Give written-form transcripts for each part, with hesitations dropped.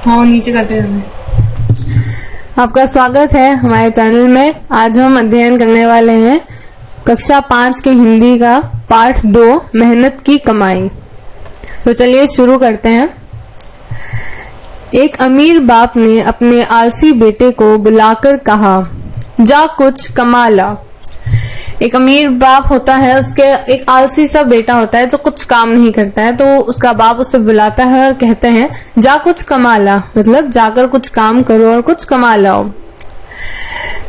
हाँ नीचे करते रहना। आपका स्वागत है हमारे चैनल में। आज हम अध्ययन करने वाले हैं कक्षा 5 के हिंदी का पाठ 2 मेहनत की कमाई। तो चलिए शुरू करते हैं। एक अमीर बाप ने अपने आलसी बेटे को बुलाकर कहा, जा कुछ कमा ला। एक अमीर बाप होता है, उसके एक आलसी सा बेटा होता है जो कुछ काम नहीं करता है, तो उसका बाप उसे बुलाता है और कहते हैं जा कुछ कमा ला, मतलब जाकर कुछ काम करो और कुछ कमा लाओ।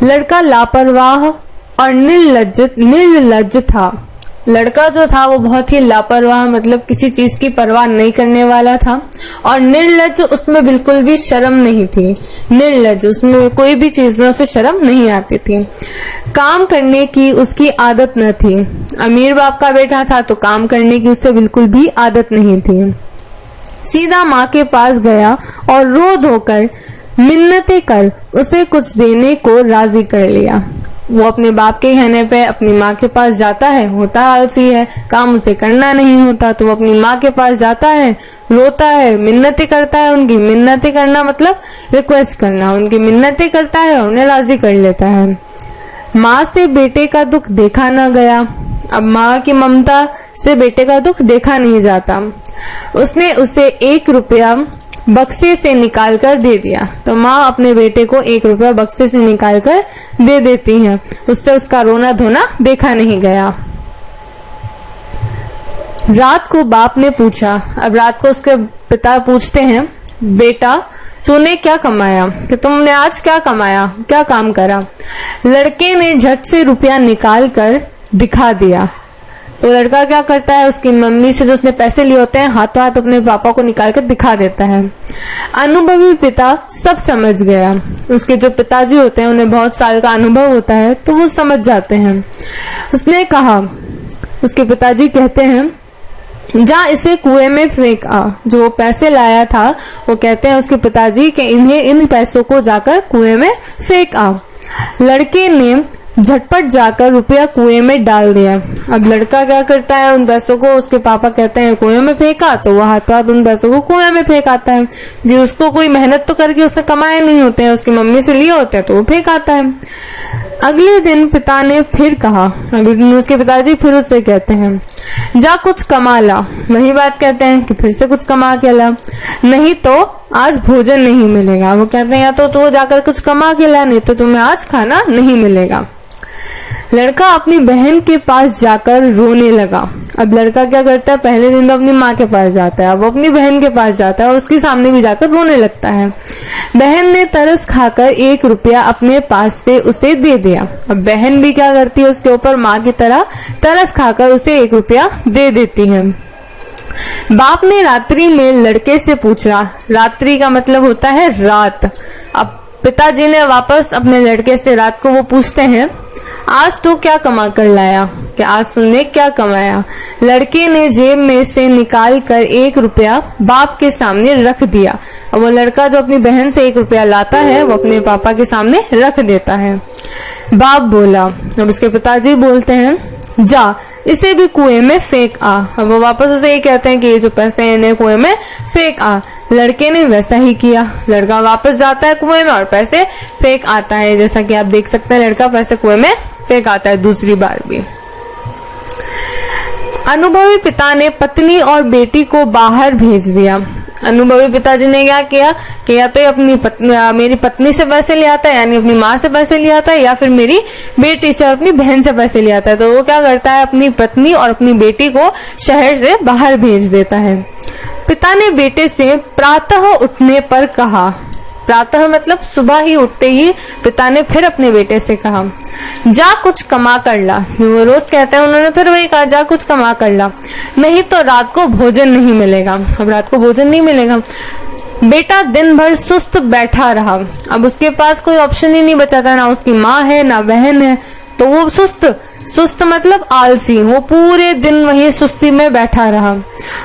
लड़का लापरवाह और निर्लज्ज था। लड़का जो था वो बहुत ही लापरवाह, मतलब किसी चीज की परवाह नहीं करने वाला था, और निर्लज्ज, उसमें बिल्कुल भी शर्म नहीं थी। निर्लज्ज, उसमें कोई भी चीज में उसे शर्म नहीं आती थी। काम करने की उसकी आदत न थी। अमीर बाप का बेटा था तो काम करने की उससे बिल्कुल भी आदत नहीं थी। सीधा माँ के पास गया और रो धोकर मिन्नतें कर उसे कुछ देने को राजी कर लिया। वो अपने बाप के कहने पे अपनी माँ के पास जाता है, होता आलसी है, काम उसे करना नहीं होता, तो वो अपनी माँ के पास जाता है, रोता है, मिन्नतें करता है। उनकी मिन्नतें करना मतलब रिक्वेस्ट करना, उनकी मिन्नतें करता है और उन्हें राजी कर लेता है। माँ से बेटे का दुख देखा न गया। अब माँ की ममता से बेटे का दुख देखा नहीं जाता। उसने उसे 1 रुपया बक्से से निकाल कर दे दिया। तो माँ अपने बेटे को 1 रुपया बक्से से निकाल कर दे देती है। उससे उसका रोना धोना देखा नहीं गया। रात को बाप ने पूछा, अब रात को उसके पिता पूछते हैं, बेटा तूने क्या कमाया, कि तुमने आज क्या कमाया, क्या काम करा। लड़के ने झट से रुपया निकाल कर दिखा दिया। तो लड़का क्या करता है, उसकी मम्मी से जो उसने पैसे लिए होते हैं हाथों हाथ अपने पापा को निकाल कर दिखा देता है। अनुभवी पिता सब समझ गया। उसके जो पिताजी होते हैं उन्हें बहुत साल का अनुभव होता है, तो वो समझ जाते हैं। उसने कहा, उसके पिताजी कहते हैं, जा इसे कुएं में फेंक आ। जो पैसे लाया था वो कहते हैं उसके पिताजी कि इन पैसों को जाकर कुएं में फेंक आ। लड़के ने झटपट जाकर रुपया कुएं में डाल दिया। अब लड़का क्या करता है, उन पैसों को, उसके पापा कहते हैं कुएं में फेंका, तो वह हाथों हाथ उन पैसों को कुएं में फेंक आता है। कि उसको कोई मेहनत तो करके उसने कमाए नहीं होते हैं, उसकी मम्मी से लिए होते हैं, तो वो फेंक आता है। अगले दिन पिता ने फिर कहा, अगले दिन उसके पिताजी फिर उससे कहते हैं, जा कुछ कमा ला। वही बात कहते हैं कि फिर से कुछ कमा के ला, नहीं तो आज भोजन नहीं मिलेगा। वो कहते हैं या तो जाकर कुछ कमा के ला, नहीं तो तुम्हें आज खाना नहीं मिलेगा। लड़का अपनी बहन के पास जाकर रोने लगा। अब लड़का क्या करता है, पहले दिन तो अपनी माँ के पास जाता है, अब वो अपनी बहन के पास जाता है और उसके सामने भी जाकर रोने लगता है। बहन ने तरस खाकर 1 रुपया अपने पास से उसे दे दिया। अब बहन भी क्या करती है, उसके ऊपर माँ की तरह तरस खाकर उसे 1 रुपया दे देती है। बाप ने रात्रि में लड़के से पूछा, रात्रि का मतलब होता है रात। अब पिताजी ने वापस अपने लड़के से रात को वो पूछते हैं, आज तू क्या कमा कर लाया, कि आज तुमने क्या कमाया। लड़के ने जेब में से निकाल कर 1 रुपया बाप के सामने रख दिया। और वो लड़का जो अपनी बहन से 1 रुपया लाता है वो अपने पापा के सामने रख देता है। बाप बोला, अब उसके पिताजी बोलते हैं, जा इसे भी कुएं में फेंक आ। अब वो वापस उसे ये कहते हैं कि ये जो पैसे हैं इन्हें कुएं में फेंक आ। लड़के ने वैसा ही किया। लड़का वापस जाता है कुएं में और पैसे फेंक आता है। जैसा कि आप देख सकते हैं, लड़का पैसे कुएं में फेंक आता है दूसरी बार भी। अनुभवी पिता ने पत्नी और बेटी को बाहर भेज दिया। अनुभवी पिताजी ने क्या किया कि या तो मेरी पत्नी से पैसे ले आता है, यानी अपनी माँ से पैसे ले आता है, या फिर मेरी बेटी से और अपनी बहन से पैसे ले आता है। तो वो क्या करता है, अपनी पत्नी और अपनी बेटी को शहर से बाहर भेज देता है। पिता ने बेटे से प्रातः उठने पर कहा, प्रातः मतलब सुबह ही उठते ही पिता ने फिर अपने बेटे से कहा, जा कुछ कमा कर ला। वो रोज कहते हैं, उन्होंने फिर वही कहा, जा कुछ कमा कर ला, नहीं तो रात को भोजन नहीं मिलेगा। अब रात को भोजन नहीं मिलेगा। बेटा दिन भर सुस्त बैठा रहा। अब उसके पास कोई ऑप्शन ही नहीं बचा था, ना उसकी माँ है ना बहन है, तो वो सुस्त मतलब आलसी, वो पूरे दिन वही सुस्ती में बैठा रहा।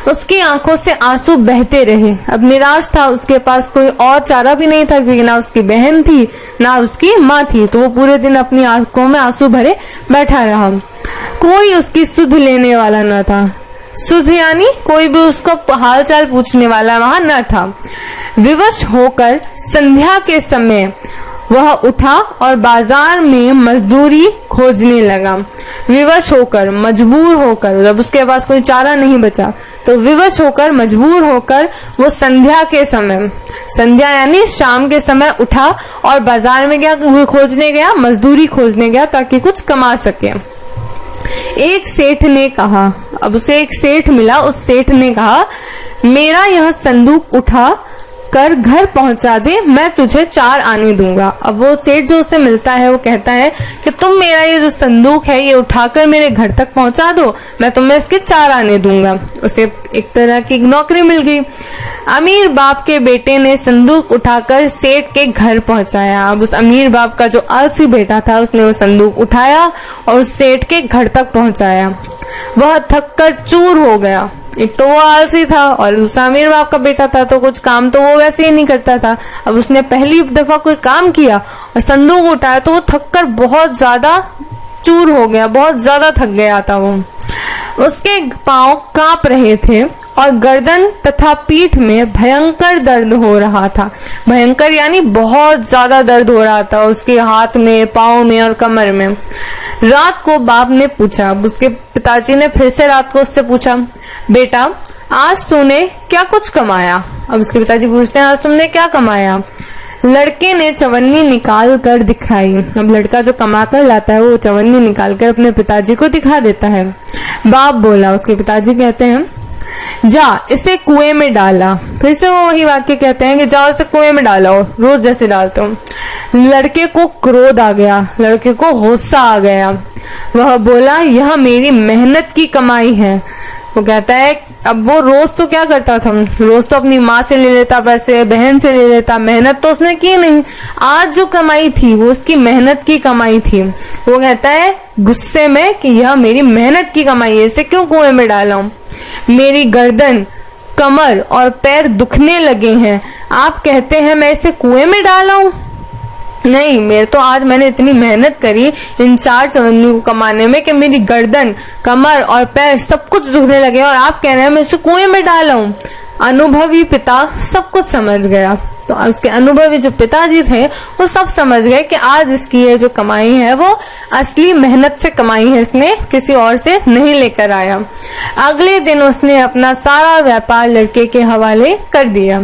उसकी आंखों से आंसू बहते रहे। अब निराश था, उसके पास कोई और चारा भी नहीं था, क्योंकि ना उसकी बहन थी ना उसकी माँ थी, तो वो पूरे दिन अपनी आंखों में आंसू भरे बैठा रहा। कोई उसकी सुध लेने वाला न था। सुध यानी कोई भी उसको हाल चाल पूछने वाला वहां न था। विवश होकर संध्या के समय वह उठा और बाजार में मजदूरी खोजने लगा। विवश होकर, मजबूर होकर, जब उसके पास कोई चारा नहीं बचा तो विवश होकर, मजबूर होकर वो संध्या के समय, संध्या यानी शाम के समय उठा और बाजार में क्या खोजने गया? मजदूरी खोजने गया ताकि कुछ कमा सके। एक सेठ ने कहा, अब उसे एक सेठ मिला, उस सेठ ने कहा, मेरा यह संदूक उठा कर घर पहुंचा दे, मैं तुझे 4 आने दूंगा। अब वो सेठ जो उसे मिलता है वो कहता है कि तुम मेरा ये जो संदूक है ये उठाकर मेरे घर तक पहुंचा दो, मैं तुम्हें इसके 4 आने दूंगा। उसे एक तरह की नौकरी मिल गई। अमीर बाप के बेटे ने संदूक उठाकर सेठ के घर पहुंचाया। अब उस अमीर बाप का जो आलसी बेटा था उसने वो संदूक उठाया और उस सेठ के घर तक पहुंचाया। वह थककर चूर हो गया। एक तो वो आलसी था और दूसरा अमीर बाप का बेटा था, तो कुछ काम तो वो वैसे ही नहीं करता था। अब उसने पहली दफा कोई काम किया और संदूक उठाया तो वो थककर बहुत ज्यादा चूर हो गया, बहुत ज्यादा थक गया था वो। उसके पांव कांप रहे थे और गर्दन तथा पीठ में भयंकर दर्द हो रहा था। भयंकर यानी बहुत ज्यादा दर्द हो रहा था उसके हाथ में, पांव में और कमर में। रात को बाप ने पूछा, उसके पिताजी ने फिर से रात को उससे पूछा, बेटा आज तूने क्या कुछ कमाया? अब उसके पिताजी पूछते हैं, आज तुमने क्या कमाया? लड़के ने चवन्नी निकाल कर दिखाई। अब लड़का जो कमा कर लाता है वो चवन्नी निकाल कर अपने पिताजी को दिखा देता है। बाप बोला, उसके पिताजी कहते हैं, जा इसे कुएं में डाला। फिर से वो वही वाक्य कहते हैं कि जाओ इसे कुएं में डालो, रोज जैसे डालते हो। लड़के को क्रोध आ गया, लड़के को गुस्सा आ गया। वह बोला, यह मेरी मेहनत की कमाई है। वो कहता है, अब वो रोज तो क्या करता था, रोज तो अपनी माँ से ले लेता पैसे, बहन से ले लेता, मेहनत तो उसने की नहीं। आज जो कमाई थी वो उसकी मेहनत की कमाई थी। वो कहता है गुस्से में कि यह मेरी मेहनत की कमाई है, इसे क्यों कुएं में डाला हूं? मेरी गर्दन, कमर और पैर दुखने लगे हैं, आप कहते हैं मैं इसे कुएं में डाला हूं? नहीं, मेरे तो आज मैंने इतनी मेहनत करी इन 4 चवन्नी को कमाने में कि मेरी गर्दन, कमर और पैर सब कुछ दुखने लगे और आप कह रहे हैं मैं इसे कुएं में डाला हूं। अनुभवी पिता सब कुछ समझ गया। तो उसके अनुभवी जो पिताजी थे वो सब समझ गए कि आज इसकी ये जो कमाई है वो असली मेहनत से कमाई है, इसने किसी और से नहीं लेकर आया। अगले दिन उसने अपना सारा व्यापार लड़के के हवाले कर दिया।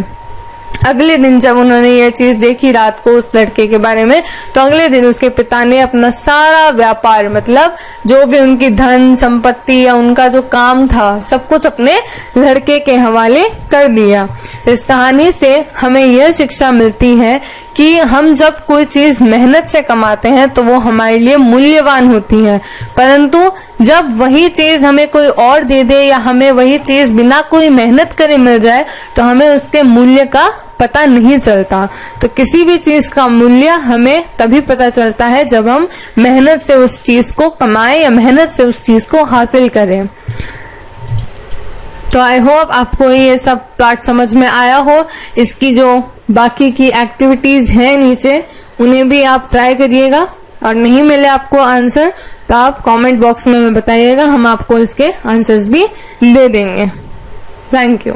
अगले दिन जब उन्होंने ये चीज देखी रात को उस लड़के के बारे में, तो अगले दिन उसके पिता ने अपना सारा व्यापार, मतलब जो भी उनकी धन संपत्ति या उनका जो काम था सब कुछ अपने लड़के के हवाले कर दिया। इस कहानी से हमें यह शिक्षा मिलती है कि हम जब कोई चीज मेहनत से कमाते हैं तो वो हमारे लिए मूल्यवान होती है, परंतु जब वही चीज हमें कोई और दे दे या हमें वही चीज बिना कोई मेहनत करे मिल जाए तो हमें उसके मूल्य का पता नहीं चलता। तो किसी भी चीज का मूल्य हमें तभी पता चलता है जब हम मेहनत से उस चीज को कमाएं या मेहनत से उस चीज को हासिल करें। तो आई होप आपको ये सब पार्ट समझ में आया हो। इसकी जो बाकी की एक्टिविटीज हैं नीचे उन्हें भी आप ट्राई करिएगा, और नहीं मिले आपको आंसर तो आप कमेंट बॉक्स में बताइएगा, हम आपको इसके आंसर्स भी दे देंगे। Thank you.